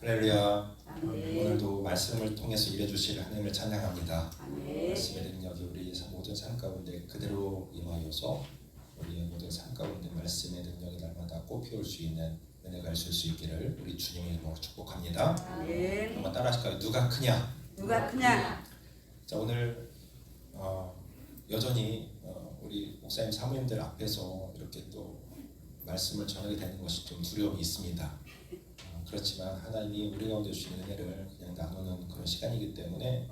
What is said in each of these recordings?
할렐루야. 아멘. 오늘도 말씀을 통해서 일해주실 하나님을 찬양합니다. 아멘. 말씀의 능력이 우리 모든 삶 가운데 그대로 임하여서 우리의 모든 삶 가운데 말씀의 능력이 날마다 꽃피울 수 있는 은혜가 있을 수 있기를 우리 주님의 이름으로 축복합니다. 아멘. 한번 따라하실까요? 누가 크냐? 누가 크냐? 자, 오늘 여전히 우리 목사님 사모님들 앞에서 이렇게 또 말씀을 전하게 되는 것이 좀 두려움이 있습니다. 그렇지만 하나님이 우리 가운데 주시는 은혜를 그냥 나누는 그런 시간이기 때문에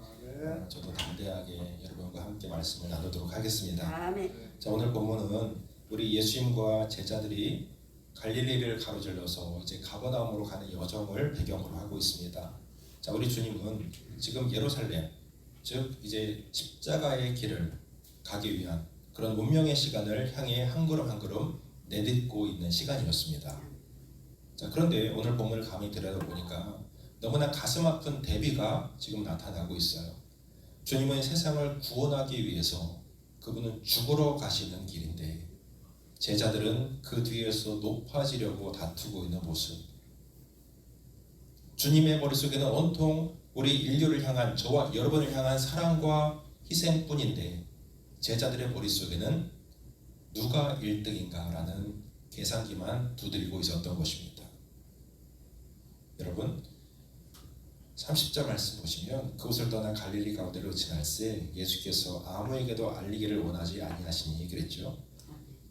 저도 담대하게 여러분과 함께 말씀을 나누도록 하겠습니다. 아멘. 자, 오늘 본문은 우리 예수님과 제자들이 갈릴리를 가로질러서 이제 가버나움으로 가는 여정을 배경으로 하고 있습니다. 자, 우리 주님은 지금 예루살렘, 즉 이제 십자가의 길을 가기 위한 그런 운명의 시간을 향해 한 걸음 한 걸음 내딛고 있는 시간이었습니다. 자, 그런데 오늘 본문을 감히 들여다보니까 너무나 가슴 아픈 대비가 지금 나타나고 있어요. 주님은 세상을 구원하기 위해서 그분은 죽으러 가시는 길인데 제자들은 그 뒤에서 높아지려고 다투고 있는 모습. 주님의 머릿속에는 온통 우리 인류를 향한, 저와 여러분을 향한 사랑과 희생뿐인데 제자들의 머릿속에는 누가 1등인가라는 계산기만 두드리고 있었던 것입니다. 여러분, 30절 말씀 보시면 그곳을 떠나 갈릴리 가운데로 지날새 예수께서 아무에게도 알리기를 원하지 아니하시니 그랬죠.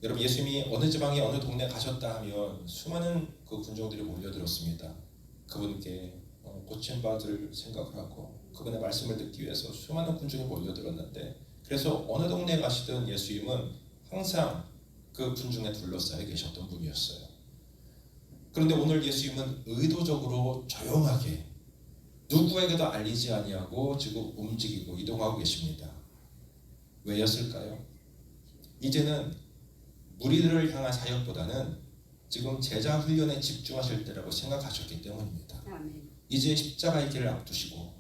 여러분, 예수님이 어느 지방에 어느 동네 가셨다 하면 수많은 그 군중들이 몰려들었습니다. 그분께 고침받을 생각을 하고 그분의 말씀을 듣기 위해서 수많은 군중이 몰려들었는데, 그래서 어느 동네에 가시던 예수님은 항상 그 군중에 둘러싸여 계셨던 분이었어요. 그런데 오늘 예수님은 의도적으로 조용하게 누구에게도 알리지 아니하고 지금 움직이고 이동하고 계십니다. 왜였을까요? 이제는 무리들을 향한 사역보다는 지금 제자 훈련에 집중하실 때라고 생각하셨기 때문입니다. 아멘. 이제 십자가의 길을 앞두시고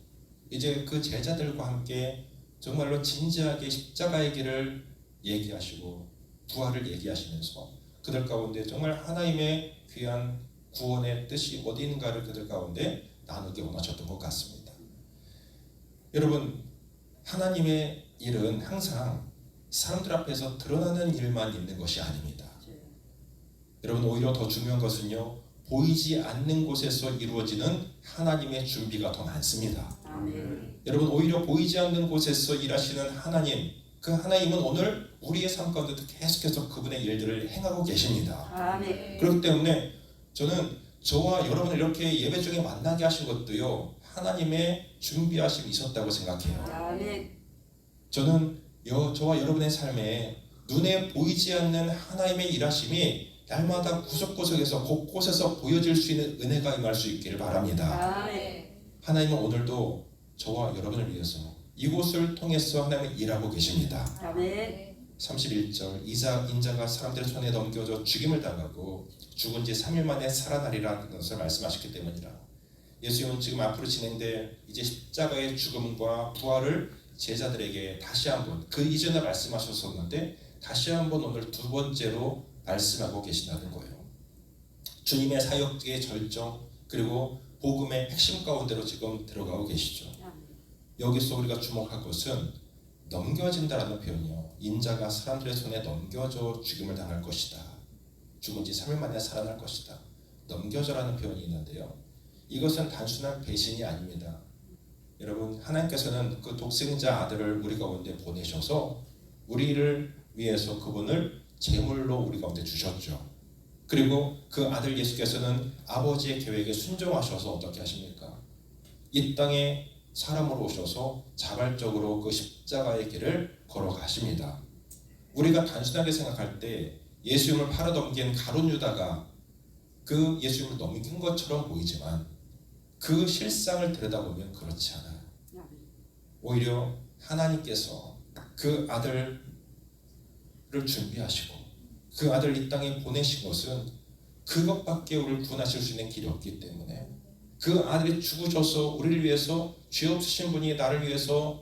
이제 그 제자들과 함께 정말로 진지하게 십자가의 길을 얘기하시고 부활을 얘기하시면서 그들 가운데 정말 하나님의 귀한 구원의 뜻이 어디 있는가를 그들 가운데 나누기 원하셨던 것 같습니다. 여러분, 하나님의 일은 항상 사람들 앞에서 드러나는 일만 있는 것이 아닙니다. 여러분, 오히려 더 중요한 것은요, 보이지 않는 곳에서 이루어지는 하나님의 준비가 더 많습니다. 아멘. 여러분, 오히려 보이지 않는 곳에서 일하시는 하나님, 그 하나님은 오늘 우리의 삶 가운데도 계속해서 그분의 일들을 행하고 계십니다. 아멘. 그렇기 때문에 저는 저와 여러분을 이렇게 예배 중에 만나게 하신 것도요, 하나님의 준비하심이 있었다고 생각해요. 아멘. 저는 저와 여러분의 삶에 눈에 보이지 않는 하나님의 일하심이 날마다 구석구석에서 곳곳에서 보여질 수 있는 은혜가 임할 수 있기를 바랍니다. 아멘. 하나님은 오늘도 저와 여러분을 위해서 이곳을 통해서 하나님은 일하고 계십니다. 아멘. 31절 인자가 사람들의 손에 넘겨져 죽임을 당하고 죽은 지 3일 만에 살아나리라는 것을 말씀하셨기 때문이라. 예수님은 지금 앞으로 진행될 이제 십자가의 죽음과 부활을 제자들에게 다시 한번, 그 이전에 말씀하셨었는데 다시 한번 오늘 두 번째로 말씀하고 계신다는 거예요. 주님의 사역의 절정, 그리고 복음의 핵심 가운데로 지금 들어가고 계시죠. 여기서 우리가 주목할 것은 넘겨진다라는 표현이요. 인자가 사람들의 손에 넘겨져 죽임을 당할 것이다. 죽은 지 3일 만에 살아날 것이다. 넘겨져라는 표현이 있는데요. 이것은 단순한 배신이 아닙니다. 여러분, 하나님께서는 그 독생자 아들을 우리 가운데 보내셔서 우리를 위해서 그분을 제물로 우리 가운데 주셨죠. 그리고 그 아들 예수께서는 아버지의 계획에 순종하셔서 어떻게 하십니까? 이 땅에 사람으로 오셔서 자발적으로 그 십자가의 길을 걸어가십니다. 우리가 단순하게 생각할 때 예수님을 팔아넘긴 가룟 유다가 그 예수님을 넘긴 것처럼 보이지만 그 실상을 들여다보면 그렇지 않아요. 오히려 하나님께서 그 아들을 준비하시고 그 아들을 이 땅에 보내신 것은 그것밖에 우리를 구원하실 수 있는 길이 없기 때문에 그 아들이 죽으셔서 우리를 위해서 죄 없으신 분이 나를 위해서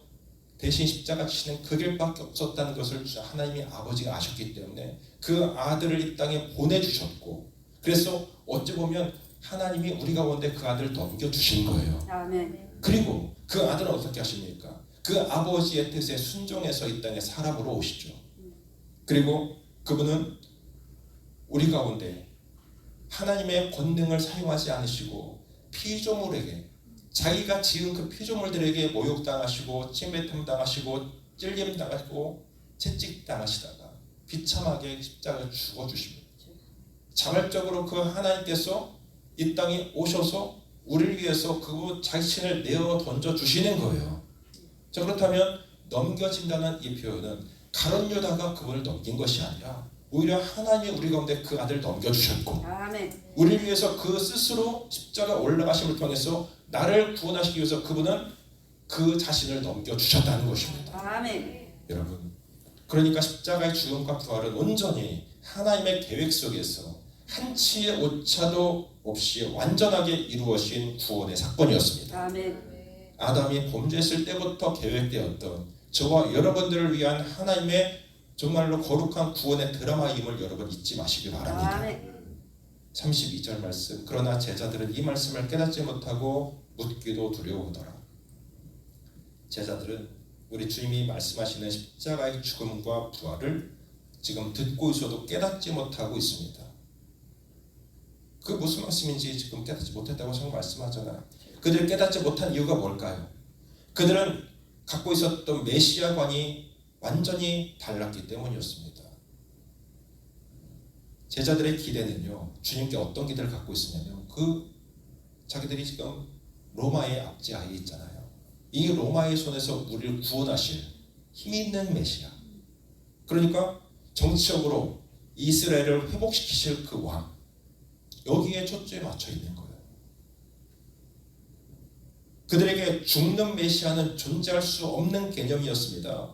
대신 십자가 지시는 그 길밖에 없었다는 것을 하나님이 아버지가 아셨기 때문에 그 아들을 이 땅에 보내주셨고, 그래서 어찌 보면 하나님이 우리 가운데 그 아들을 넘겨주신 거예요. 아멘. 그리고 그 아들은 어떻게 하십니까? 그 아버지의 뜻에 순종해서 이 땅에 사람으로 오시죠. 그리고 그분은 우리 가운데 하나님의 권능을 사용하지 않으시고 피조물에게 자기가 지은 그 피조물들에게 모욕당하시고 침뱉음당하시고 찔림당하시고 채찍당하시다가 비참하게 십자가에 죽어주십니다. 자발적으로 그 하나님께서 이 땅에 오셔서 우리를 위해서 그 자신을 내어 던져주시는 거예요. 자, 그렇다면 넘겨진다는 이 표현은 가룟 유다가 그분을 넘긴 것이 아니라 오히려 하나님이 우리 가운데 그 아들을 넘겨주셨고 아멘. 우리를 위해서 그 스스로 십자가 올라가심을 통해서 나를 구원하시기 위해서 그분은 그 자신을 넘겨주셨다는 것입니다. 아멘. 여러분, 그러니까 십자가의 죽음과 부활은 온전히 하나님의 계획 속에서 한치의 오차도 없이 완전하게 이루어진 구원의 사건이었습니다. 아멘. 아담이 범죄했을 때부터 계획되었던 저와 여러분들을 위한 하나님의 정말로 거룩한 구원의 드라마임을 여러분 잊지 마시기 바랍니다. 아멘. 32절 말씀. 그러나 제자들은 이 말씀을 깨닫지 못하고 묻기도 두려워하더라. 제자들은 우리 주님이 말씀하시는 십자가의 죽음과 부활을 지금 듣고 있어도 깨닫지 못하고 있습니다. 그 무슨 말씀인지 지금 깨닫지 못했다고 성경 말씀하잖아요. 그들이 깨닫지 못한 이유가 뭘까요? 그들은 갖고 있었던 메시아관이 완전히 달랐기 때문이었습니다. 제자들의 기대는요, 주님께 어떤 기대를 갖고 있었냐면 자기들이 지금 로마의 압제하에 있잖아요. 이 로마의 손에서 우리를 구원하실 힘 있는 메시아, 그러니까 정치적으로 이스라엘을 회복시키실 그 왕, 여기에 초점이 맞춰 있는 거예요. 그들에게 죽는 메시아는 존재할 수 없는 개념이었습니다.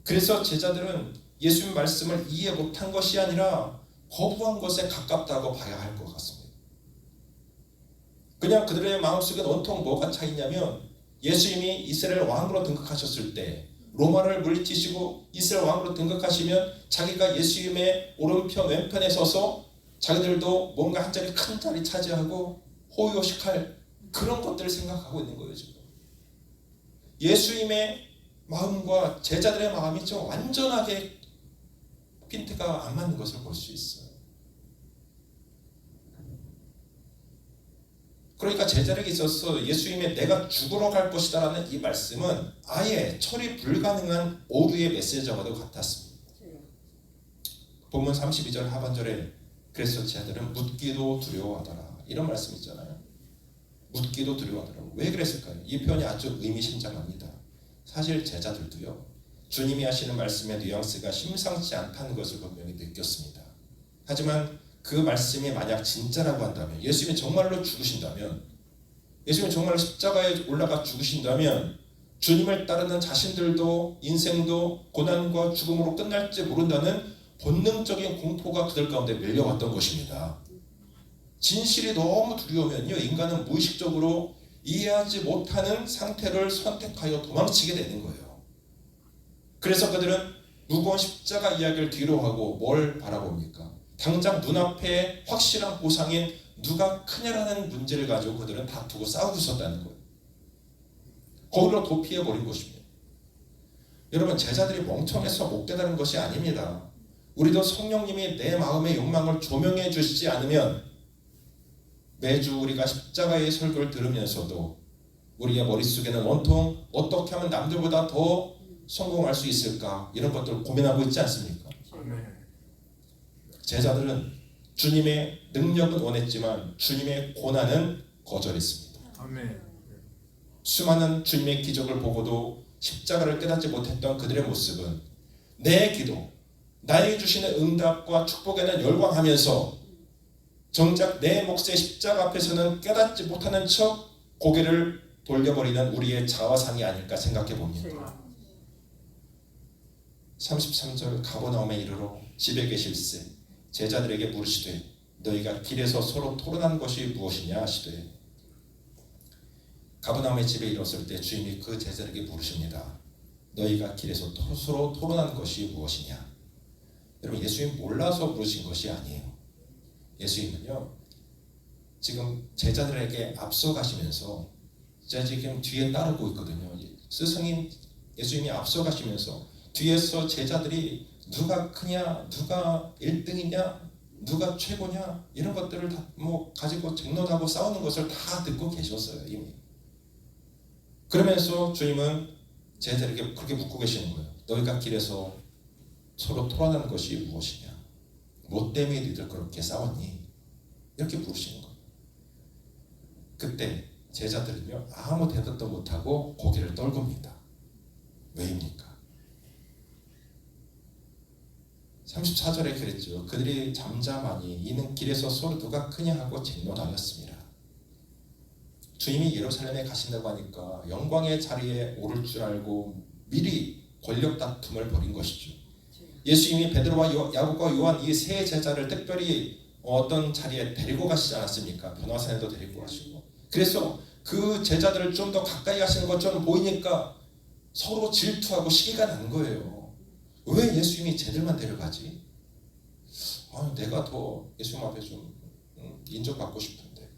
그래서 제자들은 예수님 말씀을 이해 못한 것이 아니라 거부한 것에 가깝다고 봐야 할 것 같습니다. 그냥 그들의 마음속에 온통 뭐가 차 있냐면 예수님이 이스라엘 왕으로 등극하셨을 때 로마를 물리치시고 이스라엘 왕으로 등극하시면 자기가 예수님의 오른편 왼편에 서서 자기들도 뭔가 한 자리 큰 자리 차지하고 호요식할 그런 것들을 생각하고 있는 거예요. 지금 예수님의 마음과 제자들의 마음이 좀 완전하게 핀트가 안 맞는 것을 볼 수 있어요. 그러니까 제자들에게 있어서 예수님의 내가 죽으러 갈 것이다 라는 이 말씀은 아예 처리 불가능한 오류의 메시지와도 같았습니다. 본문 32절 하반절에 그래서 제자들은 묻기도 두려워하더라, 이런 말씀 있잖아요. 묻기도 두려워하더라. 왜 그랬을까요? 이 표현이 아주 의미심장합니다. 사실 제자들도요, 주님이 하시는 말씀의 뉘앙스가 심상치 않다는 것을 분명히 느꼈습니다. 하지만 그 말씀이 만약 진짜라고 한다면, 예수님이 정말로 죽으신다면, 예수님이 정말로 십자가에 올라가 죽으신다면 주님을 따르는 자신들도 인생도 고난과 죽음으로 끝날지 모른다는 본능적인 공포가 그들 가운데 밀려왔던 것입니다. 진실이 너무 두려우면요, 인간은 무의식적으로 이해하지 못하는 상태를 선택하여 도망치게 되는 거예요. 그래서 그들은 무거운 십자가 이야기를 뒤로하고 뭘 바라봅니까? 당장 눈앞에 확실한 보상인 누가 크냐라는 문제를 가지고 그들은 다투고 싸우고 있었다는 거예요. 거기로 도피해버린 것입니다. 여러분, 제자들이 멍청해서 못 깨달은 것이 아닙니다. 우리도 성령님이 내 마음의 욕망을 조명해 주시지 않으면 매주 우리가 십자가의 설교를 들으면서도 우리의 머릿속에는 온통 어떻게 하면 남들보다 더 성공할 수 있을까, 이런 것들을 고민하고 있지 않습니까? 제자들은 주님의 능력은 원했지만 주님의 고난은 거절했습니다. 아멘. 수많은 주님의 기적을 보고도 십자가를 깨닫지 못했던 그들의 모습은 내 기도, 나에게 주시는 응답과 축복에는 열광하면서 정작 내 몫의 십자가 앞에서는 깨닫지 못하는 척 고개를 돌려버리는 우리의 자화상이 아닐까 생각해 봅니다. 33절 가버나움에 이르러 집에 계실세 제자들에게 물으시되 너희가 길에서 서로 토론한 것이 무엇이냐 하시되, 가버나움의 집에 이르렀을 때 주님이 그 제자들에게 물으십니다. 너희가 길에서 서로 토론한 것이 무엇이냐? 여러분, 예수님 몰라서 물으신 것이 아니에요. 예수님은요, 지금 제자들에게 앞서가시면서 제가 지금 뒤에 따르고 있거든요. 스승인 예수님이 앞서가시면서 뒤에서 제자들이 누가 크냐, 누가 1등이냐, 누가 최고냐 이런 것들을 다 뭐 가지고 쟁론하고 싸우는 것을 다 듣고 계셨어요 이미. 그러면서 주님은 제자들에게 그렇게 묻고 계시는 거예요. 너희가 길에서 서로 토론하는 것이 무엇이냐? 뭐 때문에 너희들 그렇게 싸웠니? 이렇게 물으시는 거예요. 그때 제자들은요 아무 대답도 못하고 고개를 떨굽니다. 왜입니까? 34절에 그랬죠. 그들이 잠잠하니 이는 길에서 서로 누가 크냐 하고 쟁론하였습니다. 주님이 예루살렘에 가신다고 하니까 영광의 자리에 오를 줄 알고 미리 권력 다툼을 벌인 것이죠. 예수님이 베드로와 야고보와 요한 이 세 제자를 특별히 어떤 자리에 데리고 가시지 않았습니까? 변화산에도 데리고 가시고. 그래서 그 제자들을 좀 더 가까이 가시는 것처럼 보이니까 서로 질투하고 시기가 난 거예요. 왜 예수님이 쟤들만 데려가지? 내가 더 예수님 앞에 좀 인정받고 싶은데.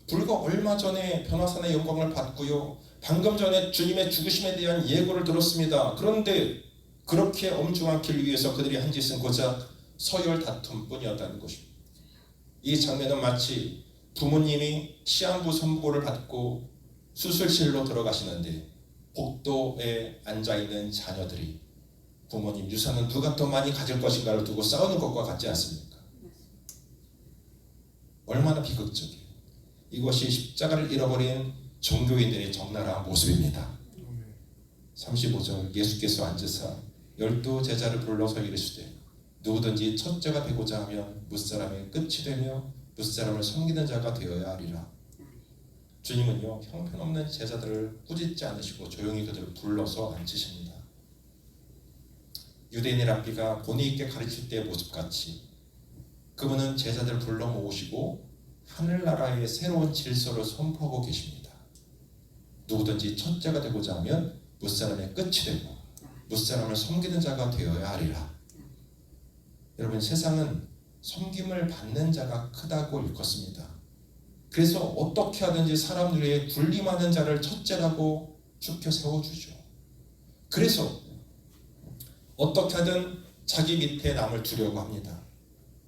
불과 얼마 전에 변화산의 영광을 받고요. 방금 전에 주님의 죽으심에 대한 예고를 들었습니다. 그런데 그렇게 엄중한 길 위에서 그들이 한 짓은 고작 서열 다툼뿐이었다는 것입니다. 이 장면은 마치 부모님이 시한부 선고를 받고 수술실로 들어가시는데 복도에 앉아있는 자녀들이 부모님 유산은 누가 더 많이 가질 것인가를 두고 싸우는 것과 같지 않습니까? 얼마나 비극적이에요. 이것이 십자가를 잃어버린 종교인들의 적나라한 모습입니다. 35절 예수께서 앉으사 12 제자를 불러서 이르시되 누구든지 첫째가 되고자 하면 무사람의 끝이 되며 무사람을 섬기는 자가 되어야 하리라. 주님은요 형편없는 제자들을 꾸짖지 않으시고 조용히 그들을 불러서 앉히십니다. 유대인의 랍비가 권위 있게 가르칠 때의 모습같이 그분은 제자들을 불러 모으시고 하늘나라의 새로운 질서를 선포하고 계십니다. 누구든지 첫째가 되고자 하면 무사람의 끝이 되고 무사람을 섬기는 자가 되어야 하리라. 여러분 세상은 섬김을 받는 자가 크다고 일컫습니다. 그래서 어떻게 하든지 사람들 위해 군림하는 자를 첫째라고 죽여 세워주죠. 그래서 어떻게 하든 자기 밑에 남을 두려고 합니다.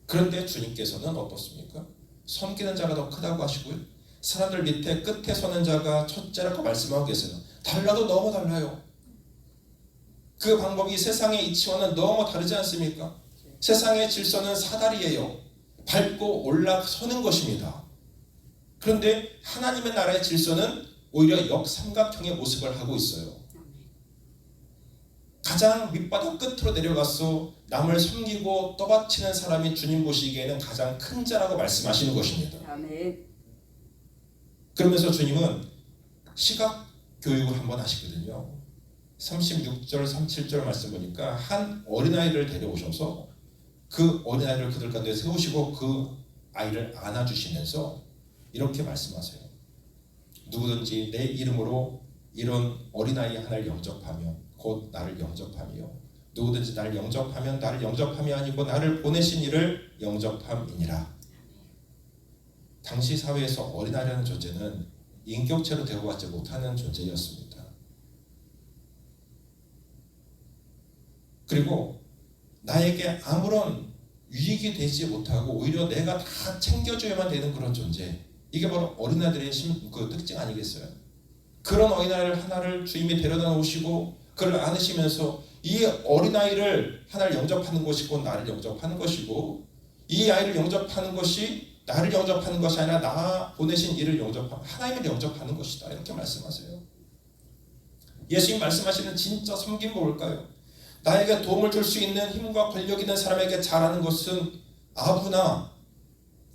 그런데 주님께서는 어떻습니까? 섬기는 자가 더 크다고 하시고요. 사람들 밑에 끝에 서는 자가 첫째라고 말씀하고 계세요. 달라도 너무 달라요. 그 방법이 세상의 이치와는 너무 다르지 않습니까? 세상의 질서는 사다리예요. 밟고 올라서는 것입니다. 그런데 하나님의 나라의 질서는 오히려 역삼각형의 모습을 하고 있어요. 가장 밑바닥 끝으로 내려가서 남을 섬기고 떠받치는 사람이 주님 보시기에는 가장 큰 자라고 말씀하시는 것입니다. 아멘. 그러면서 주님은 시각 교육을 한번 하시거든요. 36절, 37절 말씀 보니까 한 어린아이를 데려오셔서 그 어린아이를 그들 가운데 세우시고 그 아이를 안아주시면서 이렇게 말씀하세요. 누구든지 내 이름으로 이런 어린아이 하나를 영접하면 곧 나를 영접하며 누구든지 나를 영접하면 나를 영접함이 아니고 나를 보내신 이를 영접함이니라. 당시 사회에서 어린아이라는 존재는 인격체로 대우받지 못하는 존재였습니다. 그리고 나에게 아무런 유익이 되지 못하고 오히려 내가 다 챙겨줘야만 되는 그런 존재, 이게 바로 어린아이들의 그 특징 아니겠어요? 그런 어린아이를 하나를 주님이 데려다 놓으시고 그를 안으시면서 이 어린아이를 하나를 영접하는 것이고 나를 영접하는 것이고 이 아이를 영접하는 것이 나를 영접하는 것이 아니라 나 보내신 이를 영접하는 하나님을 영접하는 것이다. 이렇게 말씀하세요. 예수님 말씀하시는 진짜 섬김은 뭘까요? 나에게 도움을 줄 수 있는 힘과 권력 있는 사람에게 잘하는 것은 아부나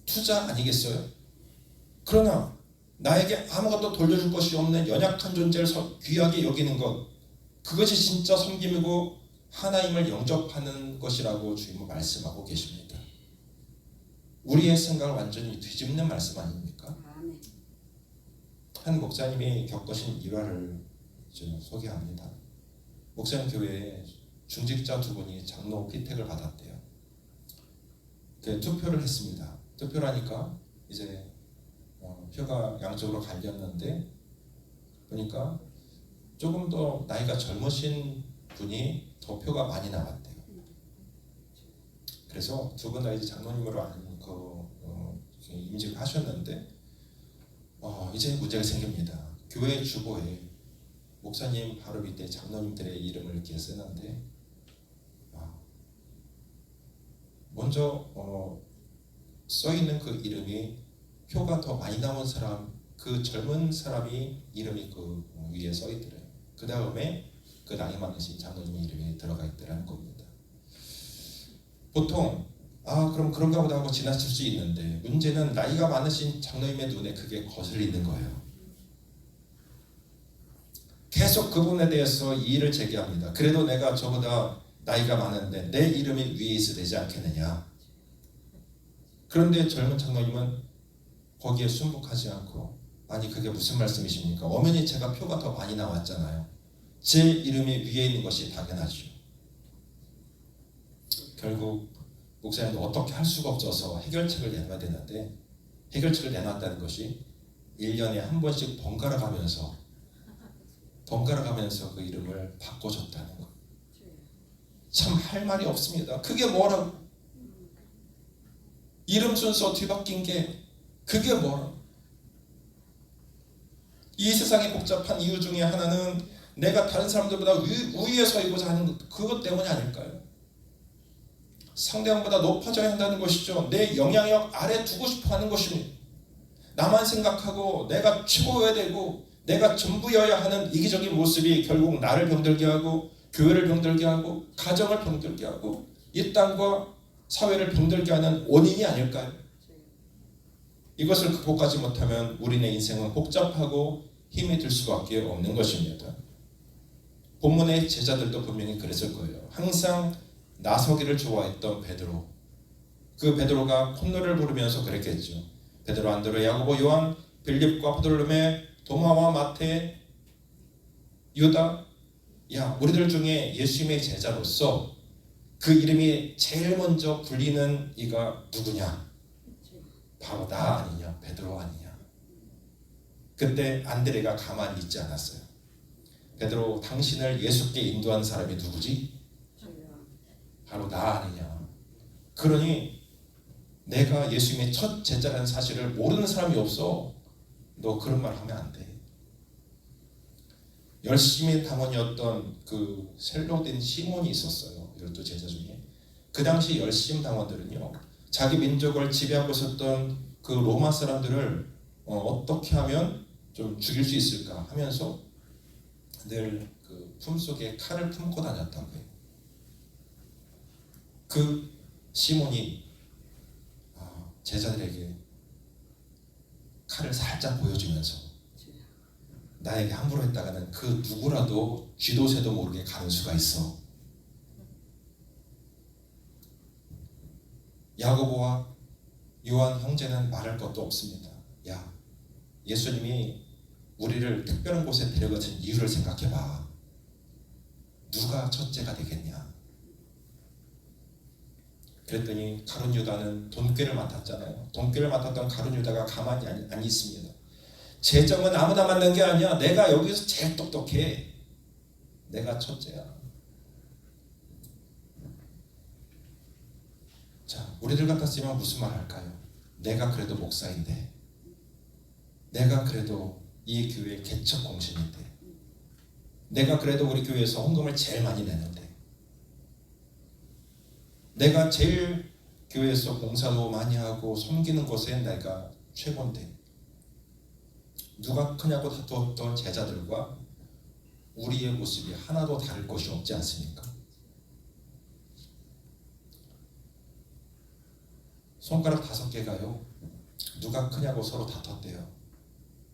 투자 아니겠어요? 그러나 나에게 아무것도 돌려줄 것이 없는 연약한 존재를 귀하게 여기는 것, 그것이 진짜 섬김이고 하나님을 영접하는 것이라고 주님은 말씀하고 계십니다. 우리의 생각을 완전히 뒤집는 말씀 아닙니까? 한 목사님이 겪으신 일화를 좀 소개합니다. 목사님 교회에 중직자 두 분이 장로 피택을 받았대요. 투표를 했습니다. 투표를 하니까 이제 표가 양쪽으로 갈렸는데 보니까 조금 더 나이가 젊으신 분이 더 표가 많이 나왔대요. 그래서 두 분 다 이제 장로님으로 임직을 하셨는데 이제 문제가 생깁니다. 교회 주보에 목사님 바로 밑에 장로님들의 이름을 이렇게 쓰는데 먼저 써 있는 그 이름이 표가 더 많이 나온 사람, 그 젊은 사람이 이름이 그 위에 써 있더래요. 그 다음에 그 나이 많으신 장로님 이름이 들어가 있더라는 겁니다. 보통 그럼 그런가 보다 하고 지나칠 수 있는데 문제는 나이가 많으신 장로님의 눈에 그게 거슬리는 거예요. 계속 그분에 대해서 이의를 제기합니다. 그래도 내가 저보다 나이가 많은데 내 이름이 위에 있어야 되지 않겠느냐. 그런데 젊은 장로님은 거기에 순복하지 않고 아니 그게 무슨 말씀이십니까? 엄연히 제가 표가 더 많이 나왔잖아요. 제 이름이 위에 있는 것이 당연하죠. 결국 목사님도 어떻게 할 수가 없어서 해결책을 내놔야 되는데 해결책을 내놨다는 것이 1년에 한 번씩 번갈아 가면서 그 이름을 바꿔줬다는 것. 참 할 말이 없습니다. 그게 뭐라고? 이름 순서 뒤바뀐 게 그게 뭐라고? 이 세상의 복잡한 이유 중에 하나는 내가 다른 사람들보다 우위에 서이고자 하는 것, 그것 때문이 아닐까요? 상대방보다 높아져야 한다는 것이죠. 내 영향력 아래 두고 싶어 하는 것입니다. 나만 생각하고 내가 최고여야 되고 내가 전부여야 하는 이기적인 모습이 결국 나를 병들게 하고 교회를 병들게 하고 가정을 병들게 하고 이 땅과 사회를 병들게 하는 원인이 아닐까요? 이것을 극복하지 못하면 우리네 인생은 복잡하고 힘이 들 수밖에 없는 것입니다. 본문의 제자들도 분명히 그랬을 거예요. 항상 나서기를 좋아했던 베드로. 그 베드로가 콧노래를 부르면서 그랬겠죠. 베드로, 안드레, 야고보, 요한, 빌립과 바돌로메, 도마와 마태, 유다. 야, 우리들 중에 예수님의 제자로서 그 이름이 제일 먼저 불리는 이가 누구냐? 바로 나 아니냐? 베드로 아니냐? 그때 안드레가 가만히 있지 않았어요. 베드로, 당신을 예수께 인도한 사람이 누구지? 바로 나 아니냐? 그러니 내가 예수님의 첫 제자라는 사실을 모르는 사람이 없어. 너 그런 말 하면 안 돼. 열심히 당원이었던 그 셀로된 시몬이 있었어요. 12제자 중에. 그 당시 열심 당원들은요, 자기 민족을 지배하고 있었던 그 로마 사람들을 어떻게 하면 좀 죽일 수 있을까 하면서 늘 그 품속에 칼을 품고 다녔다고 해요. 그 시몬이 제자들에게 칼을 살짝 보여주면서 나에게 함부로 했다가는 그 누구라도 쥐도 새도 모르게 가는 수가 있어. 야고보와 요한 형제는 말할 것도 없습니다. 야, 예수님이 우리를 특별한 곳에 데려가신 이유를 생각해봐. 누가 첫째가 되겠냐? 그랬더니 가룟 유다는 돈꾀를 맡았잖아요. 돈꾀를 맡았던 가룟 유다가 가만히 안 있습니다. 재정은 아무나 맡는 게 아니야. 내가 여기서 제일 똑똑해. 내가 첫째야. 자, 우리들 같았으면 무슨 말 할까요? 내가 그래도 목사인데, 내가 그래도 이 교회 개척 공신인데, 내가 그래도 우리 교회에서 헌금을 제일 많이 내는데, 내가 제일 교회에서 봉사도 많이 하고 섬기는 것에 내가 최고인데 누가 크냐고 다투었던 제자들과 우리의 모습이 하나도 다를 것이 없지 않습니까? 손가락 5개가요 누가 크냐고 서로 다퉜대요.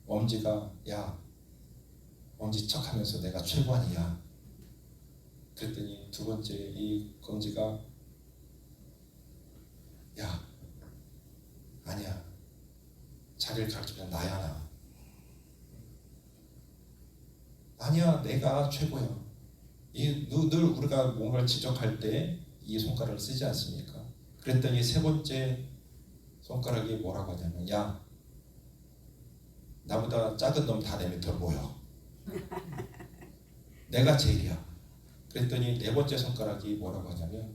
엄지가 야 엄지척하면서 내가 최고 아니냐. 그랬더니 두 번째 이 검지가 야 아니야 자기를 가르치면 나야 나. 아니야 내가 최고야. 늘 우리가 뭔가를 지적할 때 이 손가락을 쓰지 않습니까? 그랬더니 세 번째 손가락이 뭐라고 하냐면 야 나보다 작은 놈 다 내 밑으로 모여. 내가 제일이야. 그랬더니 네 번째 손가락이 뭐라고 하냐면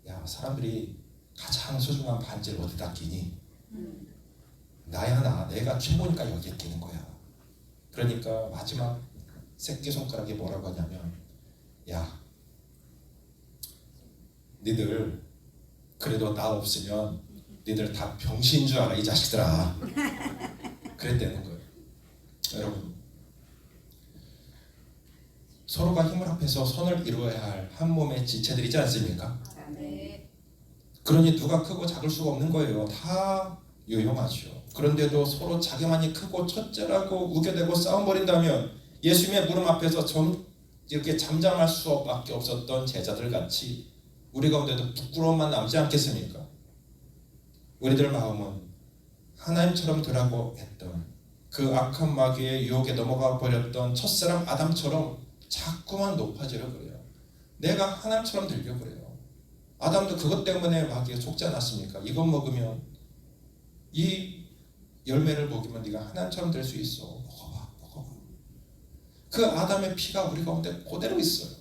야 사람들이 가장 소중한 반지를 어디다 끼니? 나야 나. 내가 최고니까 여기에 끼는 거야. 그러니까 마지막 새끼손가락이 뭐라고 하냐면 야 니들 그래도 나 없으면 니들 다 병신인 줄 알아 이 자식들아. 그랬다는 거예요. 여러분 서로가 힘을 합해서 선을 이루어야 할 한 몸의 지체들이지 않습니까? 네. 그러니 누가 크고 작을 수가 없는 거예요. 다 유용하죠. 그런데도 서로 자기만이 크고 첫째라고 우겨대고 싸움벌인다면 예수님의 무릎 앞에서 이렇게 잠잠할 수밖에 없었던 제자들 같이 우리 가운데도 부끄러움만 남지 않겠습니까? 우리들 마음은 하나님처럼 되라고 했던 그 악한 마귀의 유혹에 넘어가 버렸던 첫사람 아담처럼 자꾸만 높아지려 그래요. 내가 하나님처럼 되려 그래요. 아담도 그것 때문에 마귀에 속지 않았습니까? 이것 먹으면 이 열매를 먹으면 네가 하나님처럼 될 수 있어. 먹어봐, 먹어봐. 그 아담의 피가 우리 가운데 그대로 있어요.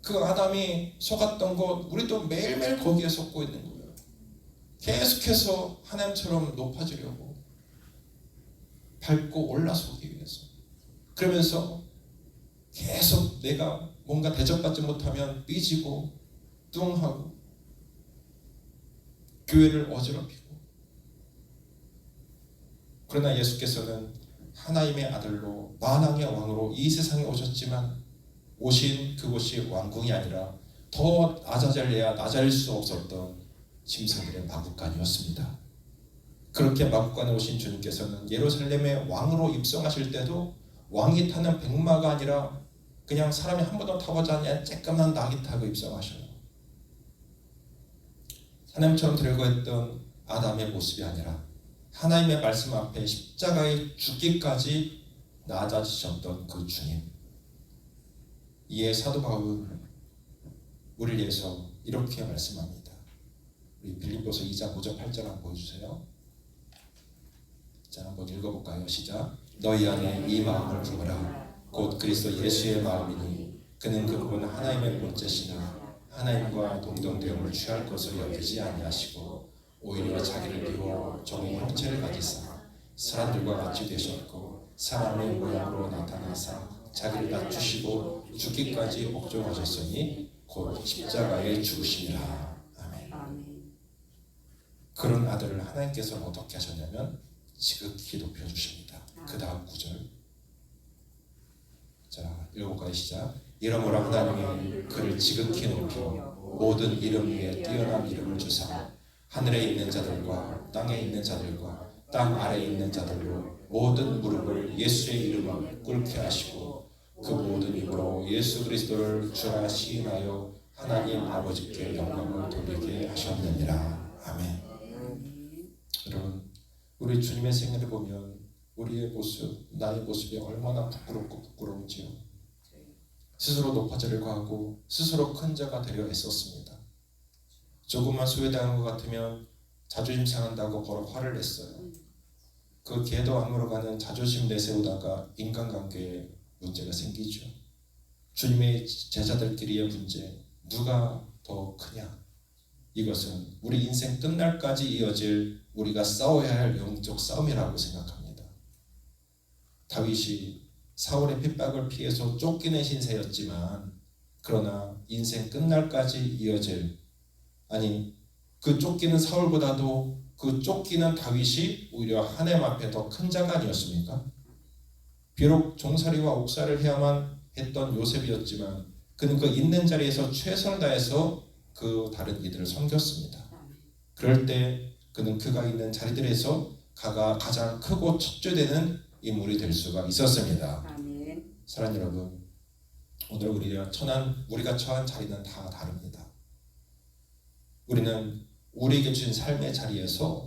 그 아담이 속았던 것 우리도 매일매일 거기에 속고 있는 거예요. 계속해서 하나님처럼 높아지려고 밟고 올라서기 위해서. 그러면서 계속 내가 뭔가 대접받지 못하면 삐지고 뚱하고 교회를 어지럽히고. 그러나 예수께서는 하나님의 아들로 만왕의 왕으로 이 세상에 오셨지만 오신 그곳이 왕궁이 아니라 더 낮아질래야 낮아질 수 없었던 짐승들의 마구간이었습니다. 그렇게 마구간에 오신 주님께서는 예루살렘의 왕으로 입성하실 때도 왕이 타는 백마가 아니라 그냥 사람이 한 번도 타보지 않은 쬐까만 낙이 타고 입성하셔요. 하나님처럼 되려고 했던 아담의 모습이 아니라 하나님의 말씀 앞에 십자가에 죽기까지 낮아지셨던 그 주님. 이에 사도 바울은 우리를 위해서 이렇게 말씀합니다. 우리 빌립보서 2장 5절 8절 한번 보여주세요. 자, 한번 읽어볼까요? 시작. 너희 안에 이 마음을 품으라. 곧 그리스도 예수의 마음이니 그는 그분 하나님의 본체시나 하나님과 동등됨을 취할 것을 여기지 아니하시고 오히려 자기를 비워 종의 형체를 가지사 사람들과 같이 되셨고 사람의 모양으로 나타나사 자기를 낮추시고 죽기까지 옥조하셨으니 곧 십자가에 죽으심이라. 아멘. 아멘. 그런 아들을 하나님께서는 어떻게 하셨냐면 지극히 높여주십니다. 그 다음 9절. 자, 읽어볼까요? 시작. 이러므로 하나님이 그를 지극히 높여 모든 이름 위에 뛰어난 이름을 주사 하늘에 있는 자들과 땅에 있는 자들과 땅 아래에 있는 자들로 모든 무릎을 예수의 이름을 꿇게 하시고 그 모든 입으로 예수 그리스도를 주라 시인하여 하나님 아버지께 영광을 돌리게 하셨느니라. 아멘. 여러분, 우리 주님의 생애를 보면 우리의 모습, 나의 모습이 얼마나 부끄럽고 부끄러운지요. 스스로 높아지려고 하고 스스로 큰 자가 되려 애썼습니다. 조금만 소외당한 것 같으면 자존심 상한다고 바로 화를 냈어요. 그 개도 안 물어가는 자존심 내세우다가 인간관계에 문제가 생기죠. 주님의 제자들끼리의 문제, 누가 더 크냐? 이것은 우리 인생 끝날까지 이어질 우리가 싸워야 할 영적 싸움이라고 생각합니다. 다윗이 사울의 핍박을 피해서 쫓기는 신세였지만 그러나 인생 끝날까지 이어질, 아니 그 쫓기는 사울보다도 그 쫓기는 다윗이 오히려 하나님 앞에 더 큰 자가 아니었습니까? 비록 종살이와 옥살이를 해야만 했던 요셉이었지만 그는 그 있는 자리에서 최선을 다해서 그 다른 이들을 섬겼습니다. 그럴 때 그는 그가 있는 자리들에서 가장 크고 첫째되는 인물이 될 수가 있었습니다. 아멘. 사랑하는 여러분, 오늘 우리가 처한 자리는 다 다릅니다. 우리는 우리에게 주신 삶의 자리에서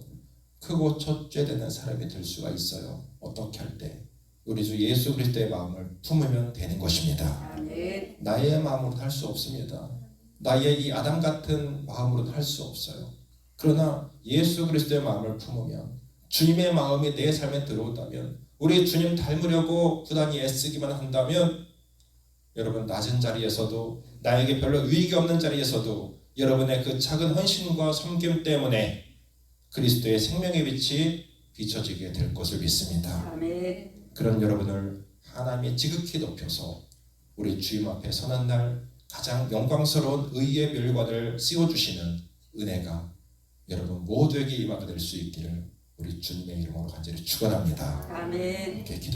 크고 첫째되는 사람이 될 수가 있어요. 어떻게 할 때? 우리 주 예수 그리스도의 마음을 품으면 되는 것입니다. 아멘. 나의 마음으로는 할 수 없습니다. 나의 이 아담 같은 마음으로는 할 수 없어요. 그러나 예수 그리스도의 마음을 품으면, 주님의 마음이 내 삶에 들어온다면, 우리 주님 닮으려고 부단히 애쓰기만 한다면, 여러분 낮은 자리에서도, 나에게 별로 유익이 없는 자리에서도 여러분의 그 작은 헌신과 섬김 때문에 그리스도의 생명의 빛이 비춰지게 될 것을 믿습니다. 아멘. 그런 여러분을 하나님이 지극히 높여서 우리 주님 앞에 서는 날 가장 영광스러운 의의 멸관을 씌워주시는 은혜가 여러분 모두에게 임하게 될 수 있기를 우리 주님의 이름으로 간절히 축원합니다. 아멘. 이렇게